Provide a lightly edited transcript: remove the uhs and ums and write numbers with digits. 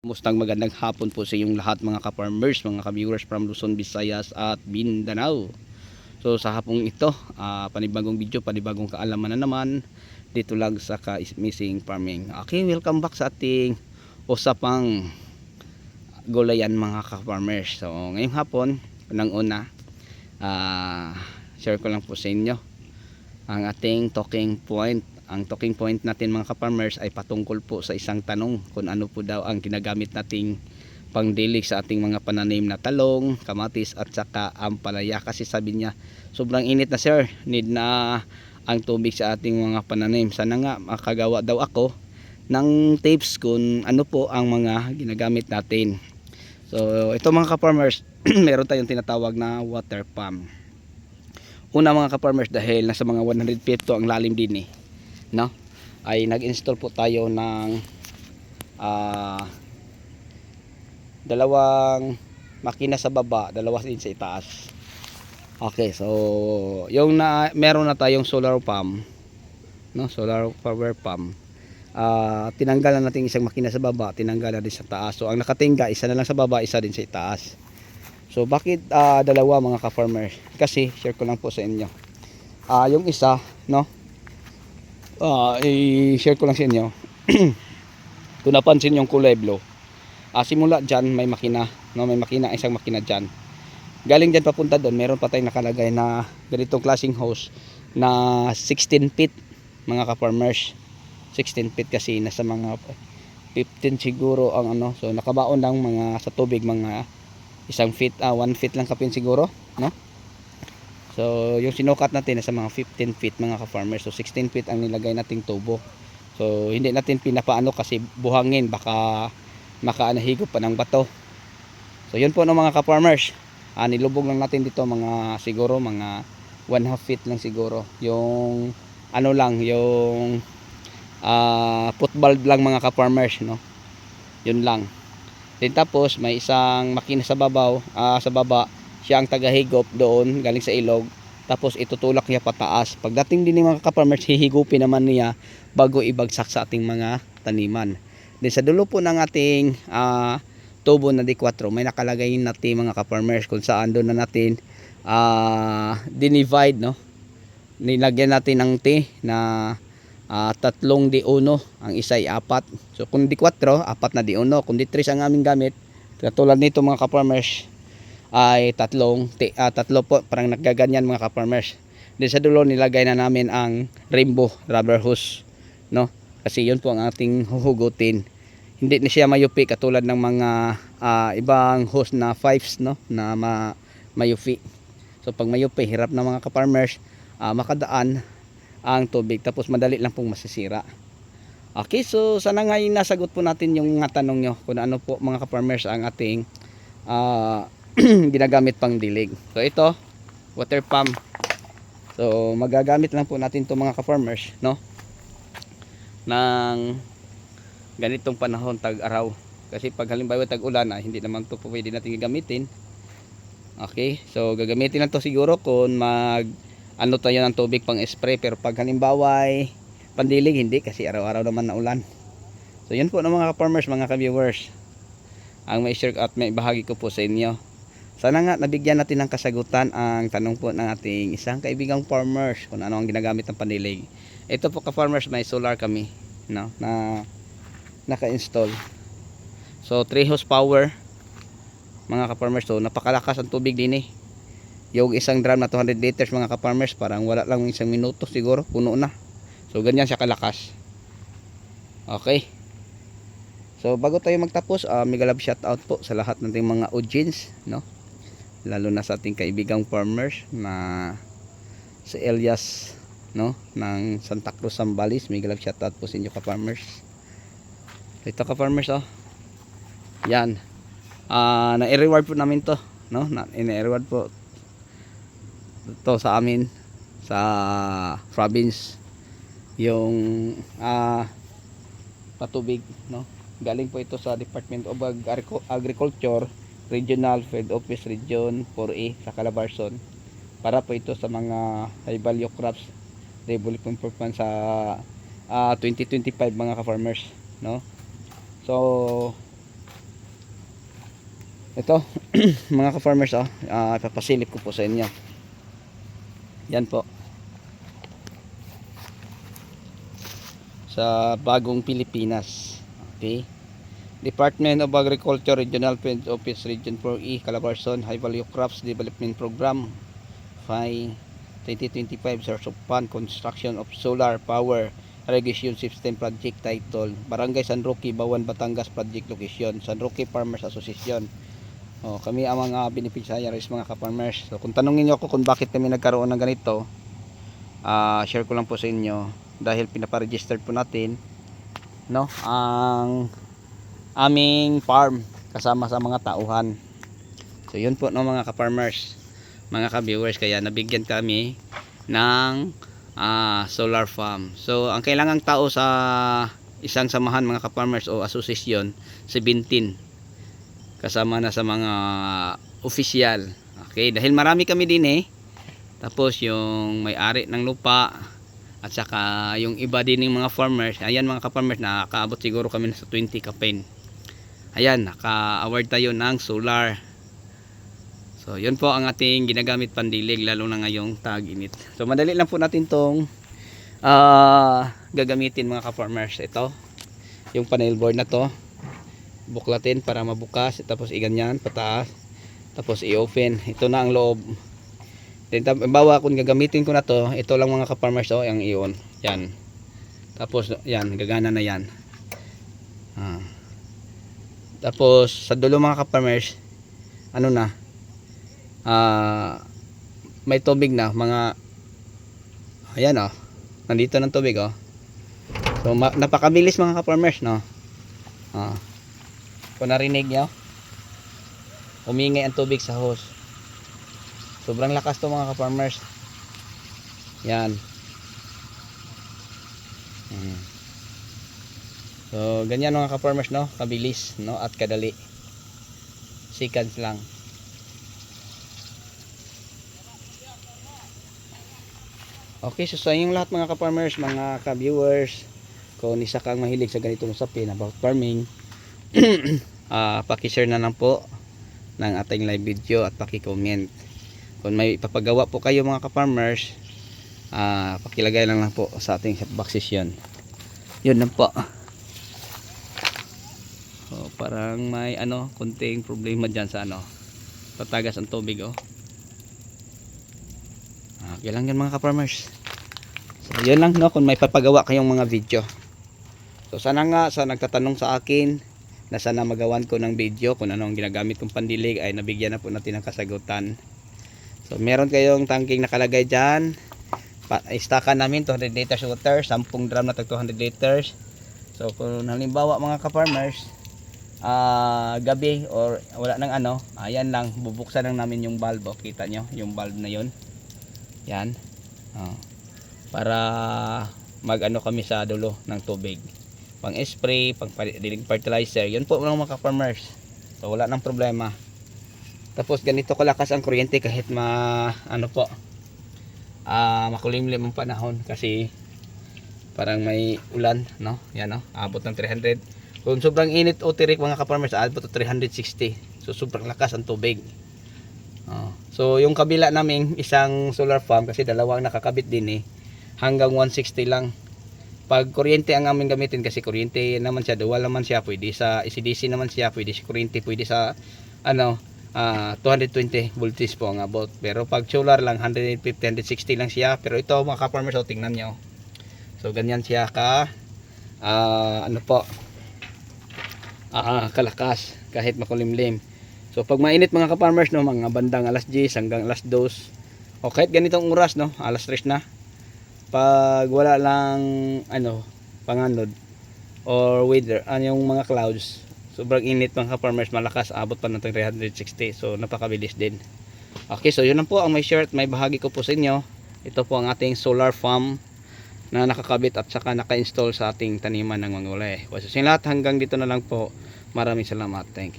Mustang magandang hapon po sa inyong lahat mga ka-farmers, mga ka-viewers from Luzon, Visayas at Mindanao. So sa hapong ito, panibagong video, panibagong kaalaman na naman dito lang sa Ka-Missing Farming. Okay, welcome back sa ating usapang gulayan mga ka-farmers. So ngayong hapon, unang una, share ko lang po sa inyo ang ating talking point. Ang talking point natin mga ka-farmers ay patungkol po sa isang tanong kung ano po daw ang ginagamit nating pangdilig sa ating mga pananim na talong, kamatis at saka ampalaya. Kasi sabi niya sobrang init na sir, need na ang tubig sa ating mga pananim. Sana nga makagawa daw ako ng tips kung ano po ang mga ginagamit natin. So ito mga ka-farmers, meron tayong tinatawag na water pump. Una mga ka-farmers, dahil nasa mga 100 feet to ang lalim din no, ay nag-install po tayo ng dalawang makina sa baba, dalawa din sa itaas. Okay, so yung meron na tayong solar pump, no, solar power pump. Tinanggal na natin isang makina sa baba, tinanggal na din sa taas. So ang nakatingga, isa na lang sa baba, isa din sa itaas. So bakit dalawa mga ka-farmer? Kasi share ko lang po sa inyo. Yung isa, no, i-share ko lang sa inyo. Kung napansin yung kulay blue, simula dyan may makina, no, may makina, isang makina dyan. Galing dyan papunta doon, meron pa tayong nakalagay na ganitong klaseng hose na 16 feet mga ka-farmers. 16 feet kasi nasa mga 15 siguro ang ano. So nakabaon lang mga sa tubig mga isang feet, 1 feet lang kapin siguro, no. So yung sinukat natin nasa mga 15 feet mga ka-farmers. So 16 feet ang nilagay nating tubo. So hindi natin pinapaano kasi buhangin, baka makaanahigop pa ng bato. So yun po no mga ka-farmers. Nilubog lang natin dito mga siguro mga 1/2 feet lang siguro. Yung ano lang, yung football lang mga ka-farmers, no. Yun lang. Then tapos may isang makina sa babaw, sa baba, siya ang tagahigop doon galing sa ilog. Tapos itutulak niya pataas. Pagdating din ng mga ka-farmers, hihigupin naman niya bago ibagsak sa ating mga taniman. Then sa dulo po ng ating tubo na D4, may nakalagay natin mga ka-farmers kung saan doon na natin dinivide, no. Nilagyan natin ng T na tatlong D1, ang isa ay 4. So kung D4, 4 na D1. Kung D3 ang aming gamit, katulad nito mga ka-farmers, ay tatlo po, parang naggaganyan mga ka-farmers. Then sa dulo nilagay na namin ang rainbow rubber hose, no, kasi yun po ang ating huhugutin. Hindi na siya mayupi katulad ng mga ibang hose na 5s, no, na mayupi. So pag mayupi, hirap na mga ka-farmers makadaan ang tubig, tapos madali lang pong masisira. Okay, so sana nga yung nasagot po natin yung mga tanong nyo kung ano po mga ka-farmers ang ating ginagamit pang dilig. So ito, water pump. So magagamit lang po natin to mga ka-farmers, no, ng ganitong panahon, tag-araw. Kasi pag halimbawa tag-ulan, hindi naman to po pwede natin gagamitin. Okay, so gagamitin lang to siguro kung ano tayo ng tubig pang spray. Pero pag halimbawa ay pandilig, hindi, kasi araw-araw naman na ulan. So yun po ng mga ka-farmers, mga ka-viewers, ang may share at may bahagi ko po sa inyo. Sana nga nabigyan natin ng kasagutan ang tanong po ng ating isang kaibigang farmers kung ano ang ginagamit ng pandilig. Ito po ka-farmers, may solar kami, no, na naka-install. So 3 horsepower mga ka-farmers. So napakalakas ang tubig din yung isang drum na 200 liters mga ka-farmers, parang wala lang isang minuto siguro puno na. So ganyan siya kalakas. Okay, so bago tayo magtapos, mega love shout out po sa lahat ng mga audience, no, lalo na sa ating kaibigang farmers na si Elias, no, ng Santa Cruz, Zambales. Mega love shout out po sa inyo ka-farmers. Ito ka-farmers, yan, na-reward po namin to, no, na-reward po to sa amin sa province yung patubig, no. Galing po ito sa Department of Agriculture, Regional Field Office Region 4A sa Calabarzon, para po ito sa mga high value crops, development improvement sa 2025 mga ka-farmers, no. So Ito, mga ka-farmers, ipapasilip ko po sa inyo. Yan po. Sa bagong Pilipinas. Okay. Department of Agriculture Regional Field Office Region 4E Calabarzon High Value Crops Development Program FI 2025 Source of Fund Construction of Solar Power Irrigation System Project Title Barangay San Roque, Bawan, Batangas. Project Location San Roque Farmers Association. Kami ang mga beneficiaries, mga ka-farmers. So kung tanongin niyo ako kung bakit kami nagkaroon ng ganito, share ko lang po sa inyo dahil pinapa-register po natin, no, ang aming farm kasama sa mga tauhan. So yun po, no, mga ka-farmers, mga ka-viewers, kaya nabigyan kami ng solar farm. So ang kailangang tao sa isang samahan, mga ka-farmers, o asosasyon, 17 kasama na sa mga opisyal. Okay, dahil marami kami din tapos yung may-ari ng lupa at saka yung iba din ng mga farmers. Ayan, mga ka-farmers, nakakaabot siguro kami na sa 20 kapin. Ayan, naka-award tayo ng solar. So yun po ang ating ginagamit pandilig, lalo na ngayong tag-init. So madali lang po natin tong gagamitin, mga ka-farmers. Ito, yung panel board na to, buklatin para mabukas, tapos iganyan pataas, tapos i-open. Ito na ang loob. Then bawa kung gagamitin ko na to, ito lang, mga ka-farmers, ang iyon. Yan. Tapos yan, gagana na yan. Tapos sa dulo, mga ka-farmers, ano na, may tubig na, mga, ayan, nandito ng tubig, so napakabilis, mga ka-farmers, no. Kung narinig nyo, umingay ang tubig sa hose. Sobrang lakas to, mga ka-farmers. Yan. So ganyan, mga ka-farmers, no, kabilis, no, at kadali. Seconds lang. Okay, so sa inyong lahat, mga ka-farmers, mga ka-viewers, kung isa kang mahilig sa ganitong usapin about farming, paki-share na lang po ng ating live video at paki-comment. Kung may ipapagawa po kayo, mga ka-farmers, pakilagay lang po sa ating boxes yun. Yun lang po. So, parang may konting problema dyan sa tatagas ang tubig. Okay lang yan, mga ka-farmers. So yun lang, no, kung may papagawa kayong mga video. So sana nga, sa nagtatanong sa akin na sana magawan ko ng video kung ano ang ginagamit kong pandilig, ay nabigyan na po natin ng kasagutan. So meron kayong tangking nakalagay dyan, istakan namin 200 liters water, 10 drum na tag 200 liters. So kung halimbawa, mga ka-farmers, gabi or wala nang ayan lang, bubuksan lang namin yung valve. Kita nyo yung valve na yun, yan, para kami sa dulo ng tubig, pang spray, pang dilig fertilizer. Yun po, mga ka-farmers. So wala nang problema. Tapos ganito kalakas ang kuryente kahit makulimlim ang panahon, kasi parang may ulan, no? Yan, abot ng 300. Kung sobrang init o tirik, mga ka-farmers, abot ng 360. So sobrang lakas ang tubig. So yung kabila naming isang solar farm, kasi dalawang nakakabit din hanggang 160 lang. Pag kuryente ang aming gamitin, kasi kuryente naman siya, dual naman siya, pwede sa AC/DC naman siya, pwede sa kuryente, pwede sa 220 voltage po ang abot. Pero pag solar lang, 150, 160 lang siya. Pero ito, mga ka-farmers, tingnan nyo. So ganyan siya kalakas kahit makulimlim. So pag mainit, mga ka-farmers, no, mga bandang alas 10 hanggang alas 2, o kahit ganitong oras, no, alas 3 na, pag wala lang panganod or weather, yung mga clouds, sobrang init, mga ka-farmers, malakas, abot pa ng 360. So napakabilis din. Okay, so yun lang po ang may share at may bahagi ko po sa inyo. Ito po ang ating solar farm na nakakabit at saka naka-install sa ating taniman ng mga gulay. So sa lahat, hanggang dito na lang po. Maraming salamat. Thank you.